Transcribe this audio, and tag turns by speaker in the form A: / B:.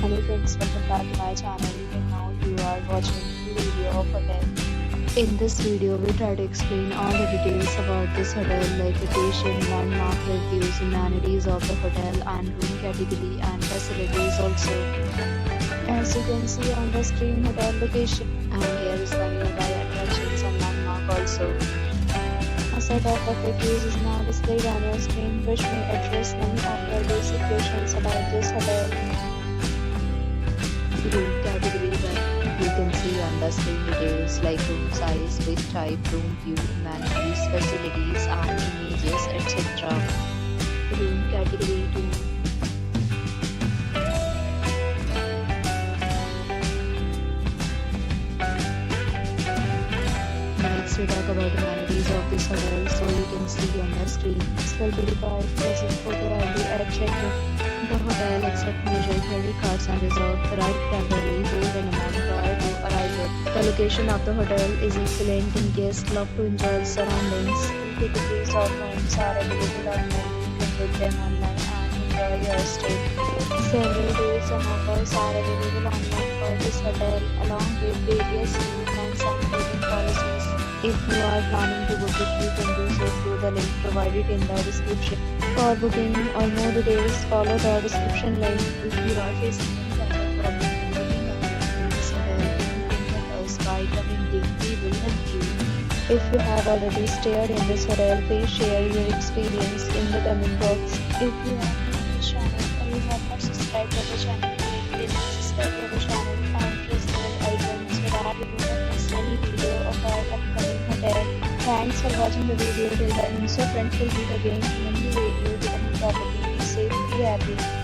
A: Hello friends, welcome back to my channel, and now you are watching the video of hotel. In this video, we try to explain all the details about this hotel like location, landmark, reviews, amenities of the hotel and room category and facilities also. As you can see on the screen, hotel location, and here is the nearby attractions and landmark also. A set of FAQs is now displayed on your screen which may address many of your basic questions about this hotel. Room category 1. You can see on the screen details like room size, bed type, room view, amenities, facilities and images, etc. Room category 2. Next we talk about amenities of this hotel, so you can see on the screen. This will be required present photo ID at check-in. The hotel accepts major credit cards and reserves the right temporarily hold an amount prior to arrival. The location of the hotel is excellent and guests love to enjoy the surroundings. Categories of rooms are available online. You can book them online and enjoy your stay. Several deals and offers are available online for this hotel along with various payments and payment policies. If you are planning to book it, you can do so through the link provided in the description. For booking or more details, follow the description link. If you are facing any kind of problem in booking a room in this hotel, you can contact us by commenting. We will help you. If you have already stayed in this hotel, please share your experience in the comment box. If you are new to this channel or you have not subscribed to the channel, please subscribe to the channel and press the bell icon so that you do not miss any video of our upcoming hotel. Thanks for watching the video till the end. So friends, will meet again in a new video with a new property. Be safe, be happy.